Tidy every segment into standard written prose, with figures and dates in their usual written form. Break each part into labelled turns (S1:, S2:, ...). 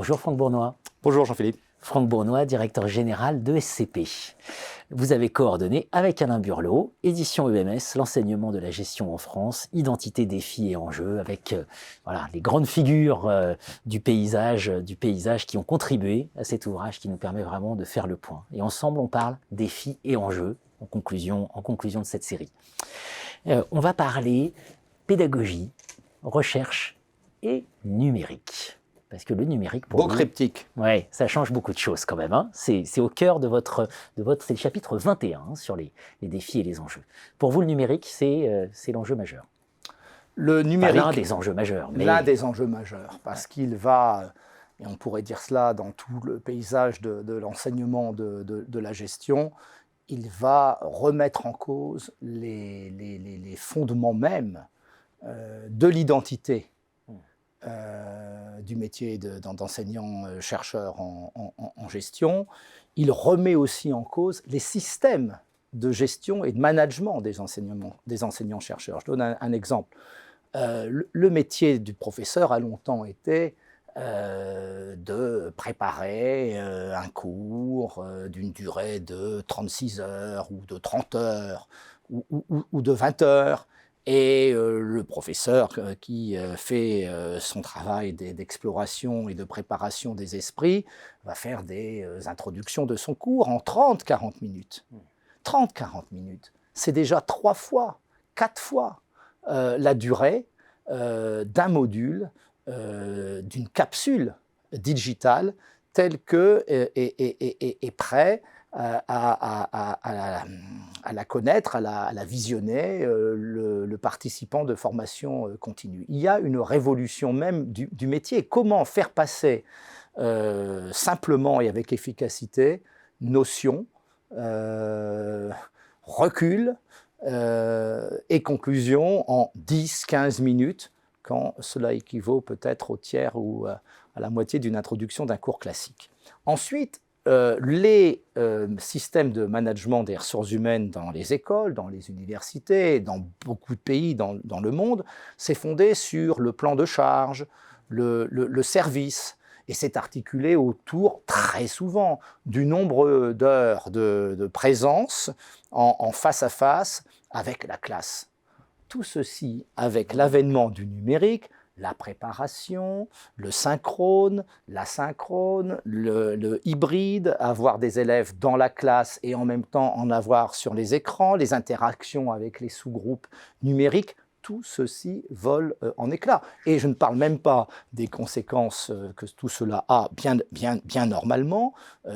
S1: Bonjour Franck Bournois.
S2: Bonjour Jean-Philippe.
S1: Franck Bournois, directeur général de SCP. Vous avez coordonné avec Alain Burlot, édition UMS, l'enseignement de la gestion en France, identité, défis et enjeux, avec les grandes figures du paysage qui ont contribué à cet ouvrage qui nous permet vraiment de faire le point. Et ensemble, on parle défis et enjeux en conclusion de cette série. On va parler pédagogie, recherche et numérique. Parce que le numérique, pour
S2: Beau cryptique.
S1: Ouais, ça change beaucoup de choses quand même. Hein. C'est au cœur de c'est le chapitre 21 hein, sur les défis et les enjeux. Pour vous, le numérique, c'est l'enjeu majeur.
S2: Le numérique,
S1: l'un des enjeux majeurs.
S2: L'un des enjeux majeurs, parce qu'il va, et on pourrait dire cela dans tout le paysage de l'enseignement de la gestion, il va remettre en cause les fondements même de l'identité du métier d'enseignant-chercheur en gestion. Il remet aussi en cause les systèmes de gestion et de management des enseignants-chercheurs. Je donne un exemple. Le métier du professeur a longtemps été de préparer un cours d'une durée de 36 heures ou de 30 heures ou de 20 heures. Et le professeur qui fait son travail d'exploration et de préparation des esprits va faire des introductions de son cours en 30-40 minutes. 30-40 minutes, c'est déjà 3 fois, 4 fois la durée d'un module, d'une capsule digitale telle que est prêt à la connaître, à la visionner, le participant de formation continue. Il y a une révolution même du métier. Comment faire passer simplement et avec efficacité notions, recul et conclusion en 10-15 minutes, quand cela équivaut peut-être au tiers ou à la moitié d'une introduction d'un cours classique. Ensuite, les systèmes de management des ressources humaines dans les écoles, dans les universités, dans beaucoup de pays dans le monde, c'est fondé sur le plan de charge, le service, et c'est articulé autour, très souvent, du nombre d'heures de présence en face à face avec la classe. Tout ceci, avec l'avènement du numérique, la préparation, le synchrone, l'asynchrone, le hybride, avoir des élèves dans la classe et en même temps en avoir sur les écrans, les interactions avec les sous-groupes numériques, tout ceci vole en éclats. Et je ne parle même pas des conséquences que tout cela a bien normalement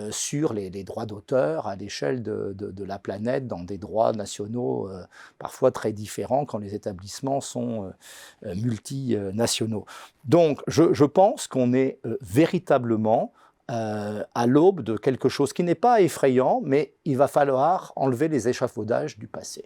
S2: sur les droits d'auteur à l'échelle de la planète, dans des droits nationaux parfois très différents quand les établissements sont multinationaux. Donc je pense qu'on est véritablement à l'aube de quelque chose qui n'est pas effrayant, mais il va falloir enlever les échafaudages du passé.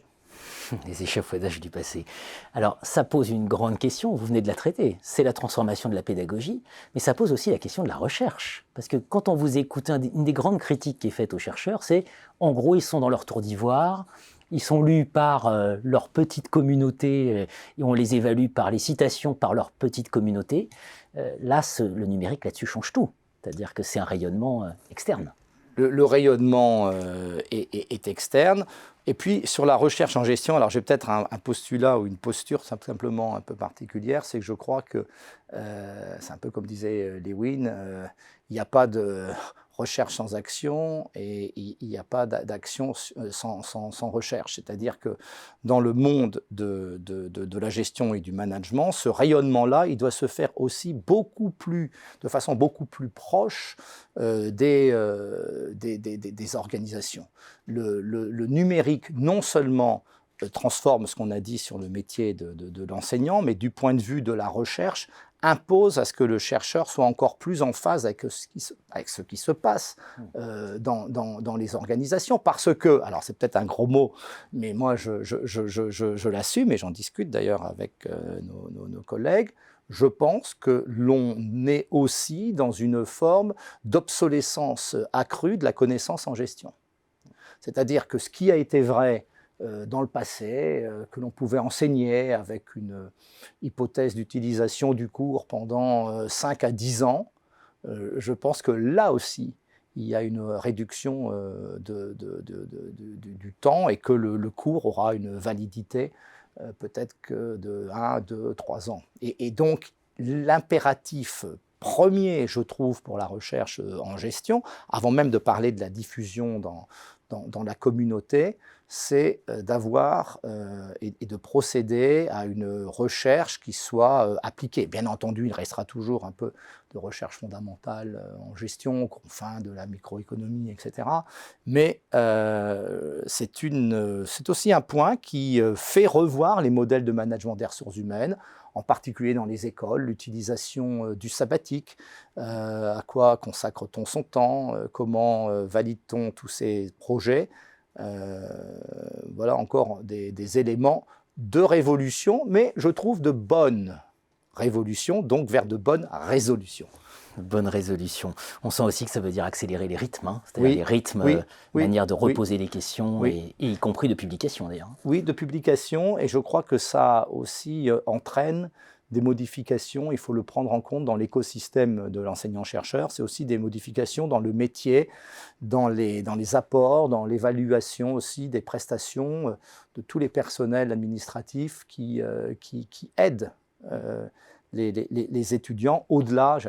S1: Les échafaudages du passé. Alors, ça pose une grande question, vous venez de la traiter, c'est la transformation de la pédagogie, mais ça pose aussi la question de la recherche. Parce que quand on vous écoute, une des grandes critiques qui est faite aux chercheurs, c'est, en gros, ils sont dans leur tour d'ivoire, ils sont lus par leur petite communauté, et on les évalue par les citations par leur petite communauté. Là, le numérique, là-dessus, change tout. C'est-à-dire que c'est un rayonnement externe.
S2: Le rayonnement est externe. Et puis, sur la recherche en gestion, alors j'ai peut-être un postulat ou une posture simplement un peu particulière, c'est que je crois que, c'est un peu comme disait Lewin, il n'y a pas de recherche sans action et il n'y a pas d'action sans recherche. C'est-à-dire que dans le monde de la gestion et du management, ce rayonnement-là, il doit se faire aussi de façon beaucoup plus proche des organisations. Le numérique, non seulement transforme ce qu'on a dit sur le métier de l'enseignant, mais du point de vue de la recherche, impose à ce que le chercheur soit encore plus en phase avec ce qui se passe dans les organisations. Parce que, alors c'est peut-être un gros mot, mais moi je l'assume et j'en discute d'ailleurs avec nos collègues, je pense que l'on est aussi dans une forme d'obsolescence accrue de la connaissance en gestion. C'est-à-dire que ce qui a été vrai dans le passé, que l'on pouvait enseigner avec une hypothèse d'utilisation du cours pendant 5 à 10 ans, je pense que là aussi, il y a une réduction du temps et que le cours aura une validité peut-être que de 1, 2, 3 ans. Et donc, l'impératif premier, je trouve, pour la recherche en gestion, avant même de parler de la diffusion dans la communauté, c'est d'avoir et de procéder à une recherche qui soit appliquée. Bien entendu, il restera toujours un peu de recherche fondamentale en gestion, aux confins de la microéconomie, etc. Mais c'est aussi un point qui fait revoir les modèles de management des ressources humaines, en particulier dans les écoles, l'utilisation du sabbatique, à quoi consacre-t-on son temps, comment valide-t-on tous ces projets. Voilà encore des éléments de révolution, mais je trouve de bonnes révolutions, donc vers de bonnes résolutions.
S1: Bonne résolution. On sent aussi que ça veut dire accélérer les rythmes, hein, c'est-à-dire les rythmes, manière de reposer les questions, et y compris de publication d'ailleurs.
S2: Oui, de publication, et je crois que ça aussi entraîne des modifications, il faut le prendre en compte dans l'écosystème de l'enseignant-chercheur, c'est aussi des modifications dans le métier, dans les apports, dans l'évaluation aussi des prestations de tous les personnels administratifs qui aident les étudiants au-delà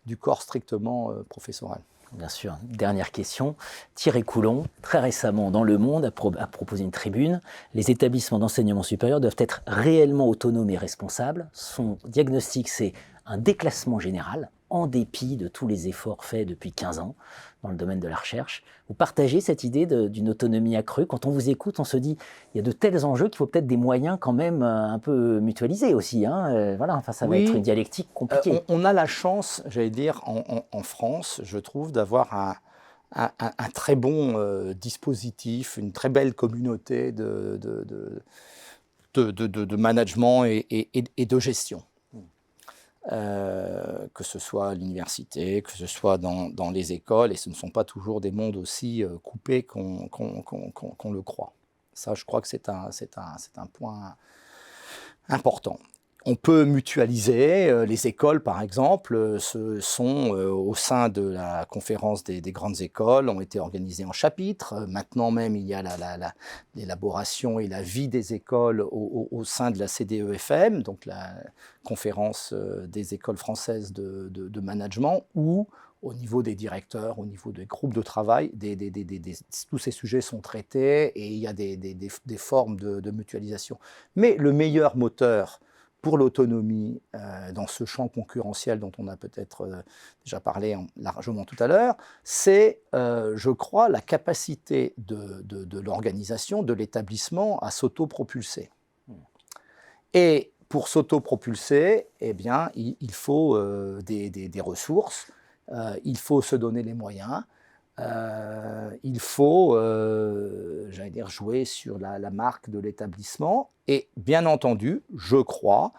S2: du corps strictement professoral.
S1: Bien sûr. Dernière question. Thierry Coulon, très récemment dans Le Monde, a proposé une tribune. Les établissements d'enseignement supérieur doivent être réellement autonomes et responsables. Son diagnostic, c'est un déclassement général, en dépit de tous les efforts faits depuis 15 ans dans le domaine de la recherche. Vous partagez cette idée d'une autonomie accrue. Quand on vous écoute, on se dit il y a de tels enjeux qu'il faut peut-être des moyens quand même un peu mutualisés aussi. Voilà, enfin, ça va être une dialectique compliquée.
S2: On a la chance, j'allais dire, en France, je trouve, d'avoir un très bon dispositif, une très belle communauté de management et de gestion. Que ce soit à l'université, que ce soit dans les écoles, et ce ne sont pas toujours des mondes aussi coupés qu'on le croit. Ça, je crois que c'est un point important. On peut mutualiser. Les écoles, par exemple, au sein de la conférence des grandes écoles, ont été organisées en chapitres. Maintenant même, il y a l'élaboration et la vie des écoles au sein de la CDEFM, donc la conférence des écoles françaises de management, où au niveau des directeurs, au niveau des groupes de travail, tous ces sujets sont traités et il y a des formes de mutualisation. Mais le meilleur moteur pour l'autonomie dans ce champ concurrentiel dont on a peut-être déjà parlé largement tout à l'heure, c'est, je crois, la capacité de l'organisation, de l'établissement à s'autopropulser. Et pour s'autopropulser, eh bien, il faut des ressources, il faut se donner les moyens, il faut, j'allais dire, jouer sur la marque de l'établissement et, bien entendu, je crois,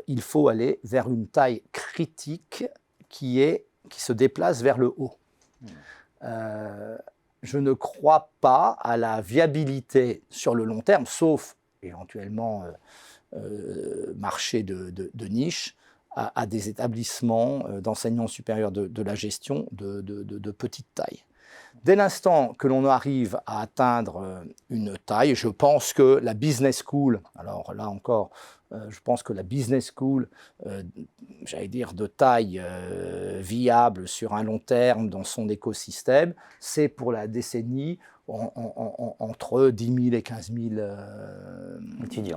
S2: il faut aller vers une taille critique qui se déplace vers le haut. Je ne crois pas à la viabilité sur le long terme, sauf éventuellement marché de niche, à des établissements d'enseignement supérieur de la gestion de petite taille. Dès l'instant que l'on arrive à atteindre une taille, je pense que la business school, alors là encore, je pense que la business school, j'allais dire de taille viable sur un long terme dans son écosystème, c'est pour la décennie entre 10 000 et 15 000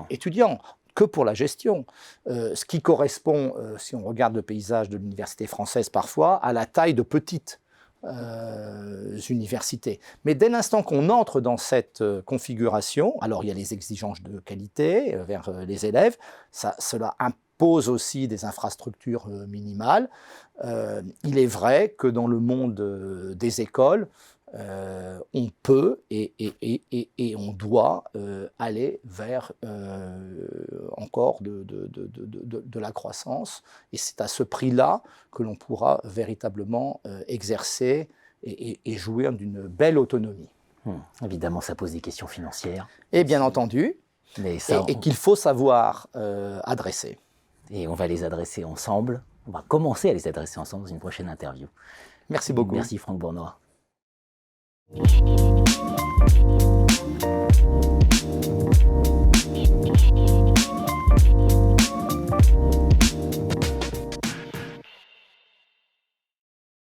S2: étudiants. Que pour la gestion, ce qui correspond, si on regarde le paysage de l'université française parfois, à la taille de petites universités. Mais dès l'instant qu'on entre dans cette configuration, alors il y a les exigences de qualité vers les élèves, cela impose aussi des infrastructures minimales. Il est vrai que dans le monde des écoles, on peut et on doit aller vers encore de la croissance, et c'est à ce prix-là que l'on pourra véritablement exercer et jouir d'une belle autonomie.
S1: Évidemment, ça pose des questions financières.
S2: Et bien entendu, et qu'il faut savoir adresser.
S1: Et on va les adresser ensemble. On va commencer à les adresser ensemble dans une prochaine interview.
S2: Merci beaucoup.
S1: Merci Franck Bournois.